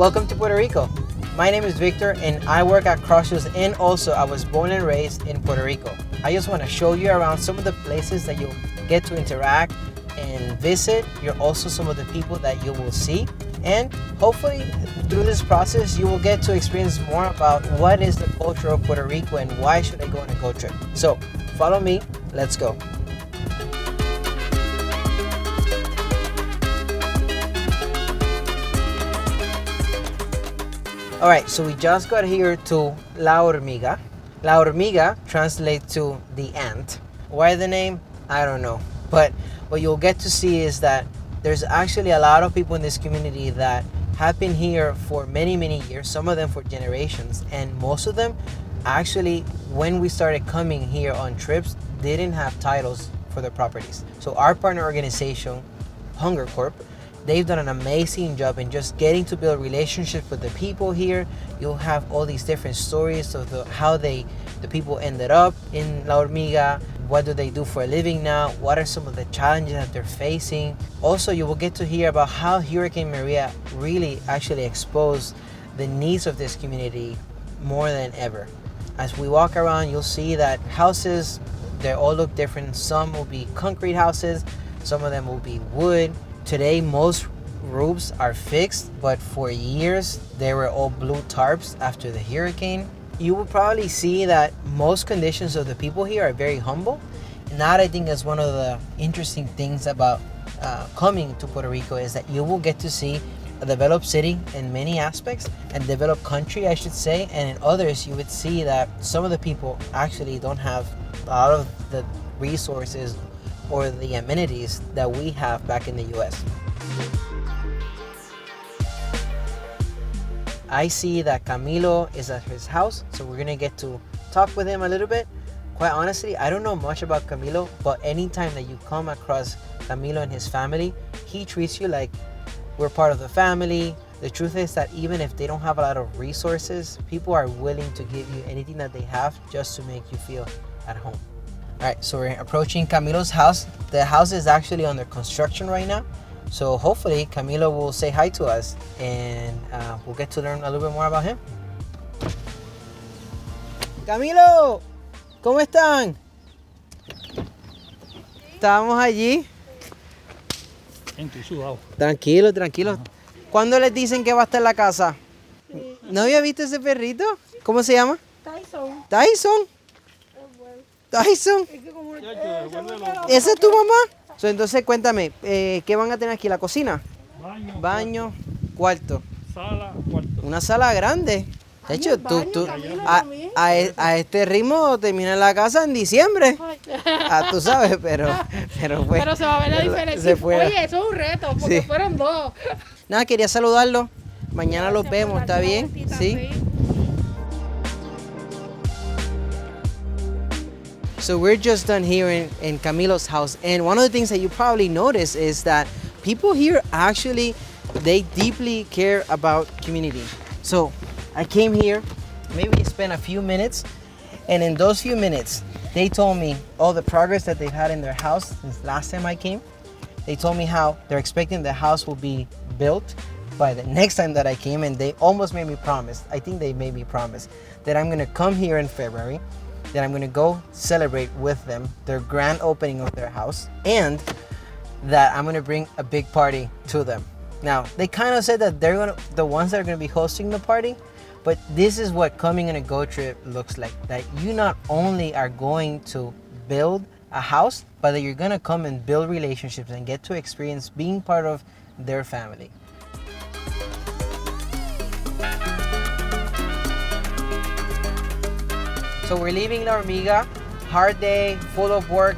Welcome to Puerto Rico. My name is Victor and I work at Crossroads, and also I was born and raised in Puerto Rico. I just want to show you around some of the places that you'll get to interact and visit. You're also some of the people that you will see, and hopefully through this process you will get to experience more about what is the culture of Puerto Rico and why should I go on a go trip. So follow me, let's go. All right, so we just got here to La Hormiga. La Hormiga translates to the ant. Why the name? I don't know. But what you'll get to see is that there's actually a lot of people in this community that have been here for many, many years, some of them for generations. And most of them actually, when we started coming here on trips, didn't have titles for their properties. So our partner organization, Hunger Corp, they've done an amazing job in just getting to build relationships with the people here. You'll have all these different stories of how the people ended up in La Hormiga. What do they do for a living now? What are some of the challenges that they're facing? Also, you will get to hear about how Hurricane Maria really actually exposed the needs of this community more than ever. As we walk around, you'll see that houses, they all look different. Some will be concrete houses, some of them will be wood. Today, most roofs are fixed, but for years, they were all blue tarps after the hurricane. You will probably see that most conditions of the people here are very humble. And that, I think, is one of the interesting things about coming to Puerto Rico, is that you will get to see a developed city in many aspects, and developed country, I should say. And in others, you would see that some of the people actually don't have a lot of the resources or the amenities that we have back in the US. I see that Camilo is at his house, so we're gonna get to talk with him a little bit. Quite honestly, I don't know much about Camilo, but anytime that you come across Camilo and his family, he treats you like we're part of the family. The truth is that even if they don't have a lot of resources, people are willing to give you anything that they have just to make you feel at home. All right, so we're approaching Camilo's house. The house is actually under construction right now. So hopefully Camilo will say hi to us, and we'll get to learn a little bit more about him. Camilo, ¿cómo están? Estábamos allí. Entusiasmado. Tranquilo, tranquilo. ¿Cuándo les dicen que va a estar en la casa? Sí. ¿No había visto ese perrito? ¿Cómo se llama? Tyson. Tyson. Tyson. Es que como ¿Esa es tu mamá? So, entonces cuéntame, ¿qué van a tener aquí? ¿La cocina? Baño, cuarto. Sala, cuarto. Una sala grande. De hecho, tú Camilo, a, también. a este ritmo terminas la casa en diciembre. Tú sabes, pero pues. Pero se va a ver la diferencia. Se fue. Oye, eso es un reto, porque Sí. fueron dos. Nada, quería saludarlo. Mañana los Gracias por vemos, ¿está darme bien? una vueltita, Sí. So we're just done here in Camilo's house, and one of the things that you probably notice is that people here actually, they deeply care about community. So I came here, maybe spent a few minutes, and in those few minutes, they told me all the progress that they've had in their house since last time I came. They told me how they're expecting the house will be built by the next time that I came, and they almost made me promise, I think they made me promise, that I'm gonna come here in February, that I'm gonna go celebrate with them their grand opening of their house, and that I'm gonna bring a big party to them. Now, they kind of said that they're the ones that are gonna be hosting the party, but this is what coming on a go trip looks like. That you not only are going to build a house, but that you're gonna come and build relationships and get to experience being part of their family. So we're leaving La Hormiga, hard day, full of work,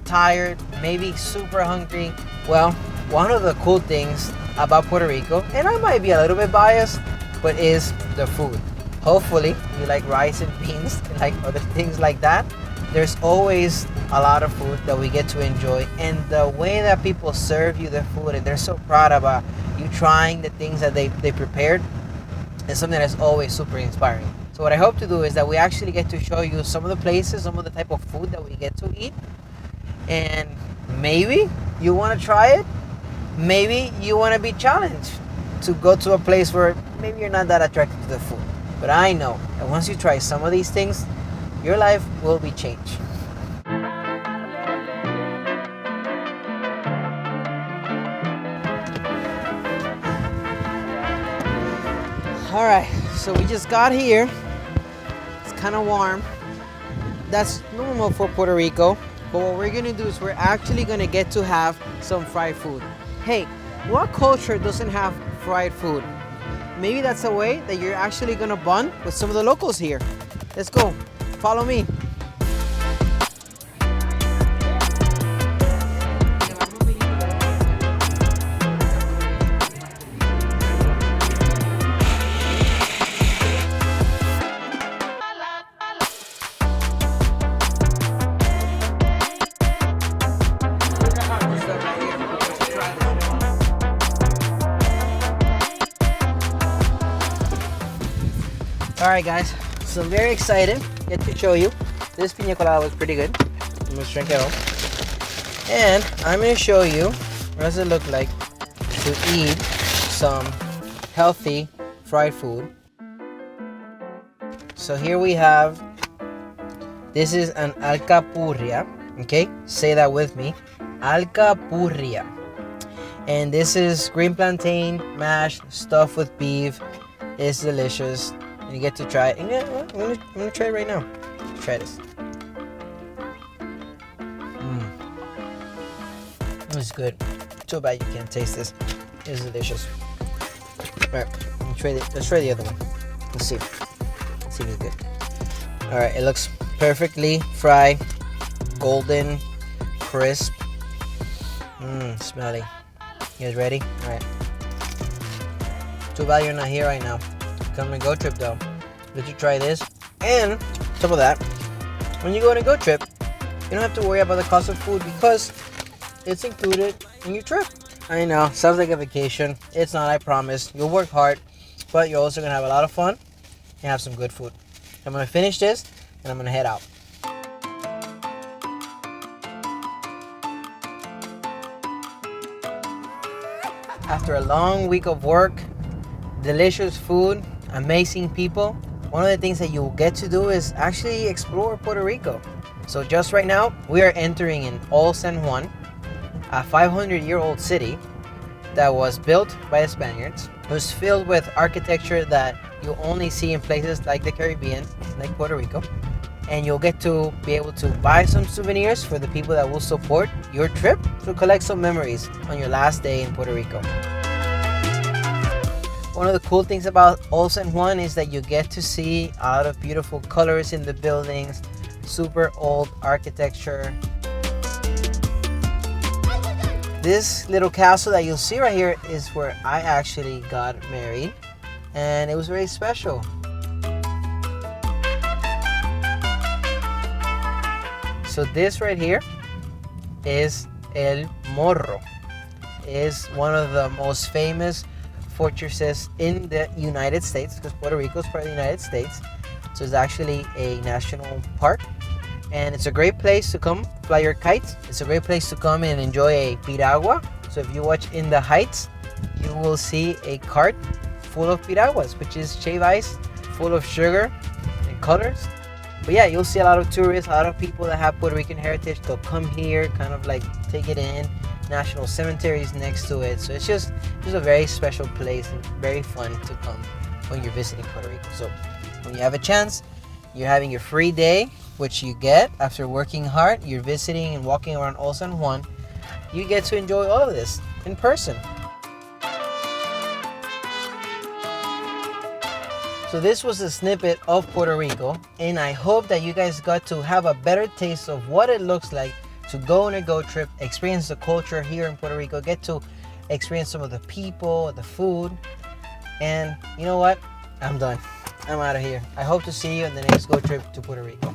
tired, maybe super hungry. Well, one of the cool things about Puerto Rico, and I might be a little bit biased, but is the food. Hopefully you like rice and beans and like other things like that. There's always a lot of food that we get to enjoy, and the way that people serve you the food, and they're so proud about you trying the things that they prepared, is something that's always super inspiring. So what I hope to do is that we actually get to show you some of the places, some of the type of food that we get to eat. And maybe you want to try it. Maybe you want to be challenged. to go to a place where maybe you're not that attracted to the food. But I know that once you try some of these things, your life will be changed. All right, so we just got here. It's kind of warm. That's normal for Puerto Rico. But what we're gonna do is we're actually gonna get to have some fried food. Hey, what culture doesn't have fried food? Maybe that's a way that you're actually gonna bond with some of the locals here. Let's go, follow me. All right, guys, so I'm very excited get to show you. This piña colada was pretty good. I'm gonna drink it all. And I'm gonna show you what does it look like to eat some healthy fried food. So here we have, this is an alcapurria, okay? Say that with me, alcapurria. And this is green plantain mashed, stuffed with beef. It's delicious. You get to try it. I'm gonna try it right now. Try this. It's good. Too bad you can't taste this. It's delicious. Alright, let's try the other one. Let's see. Let's see if it's good. Alright, it looks perfectly fried, golden, crisp. Smelly. You guys ready? Alright. Too bad you're not here right now. Come on a go trip though. Let you try this. And on top of that, when you go on a go trip, you don't have to worry about the cost of food because it's included in your trip. I know, sounds like a vacation. It's not, I promise. You'll work hard, but you're also gonna have a lot of fun and have some good food. I'm gonna finish this and I'm gonna head out. After a long week of work, delicious food, amazing people, one of the things that you'll get to do is actually explore Puerto Rico. So just right now, we are entering in Old San Juan, a 500-year-old city that was built by the Spaniards. It was filled with architecture that you only see in places like the Caribbean, like Puerto Rico. And you'll get to be able to buy some souvenirs for the people that will support your trip to collect some memories on your last day in Puerto Rico. One of the cool things about Old San Juan is that you get to see a lot of beautiful colors in the buildings, super old architecture. This little castle that you'll see right here is where I actually got married, and it was very special. So this right here is El Morro. It's one of the most famous fortresses in the United States, because Puerto Rico is part of the United States. So it's actually a national park, and it's a great place to come fly your kites. It's a great place to come and enjoy a piragua. So if you watch In the Heights, you will see a cart full of piraguas, which is shaved ice full of sugar and colors. But yeah, you'll see a lot of tourists, a lot of people that have Puerto Rican heritage. They'll come here, kind of like take it in. National Cemetery is next to it, so it's just a very special place and very fun to come when you're visiting Puerto Rico. So when you have a chance, you're having your free day, which you get after working hard, you're visiting and walking around Old San Juan, you get to enjoy all of this in person. So this was a snippet of Puerto Rico, and I hope that you guys got to have a better taste of what it looks like to go on a go trip, experience the culture here in Puerto Rico, get to experience some of the people, the food. And you know what? I'm done. I'm out of here. I hope to see you on the next go trip to Puerto Rico.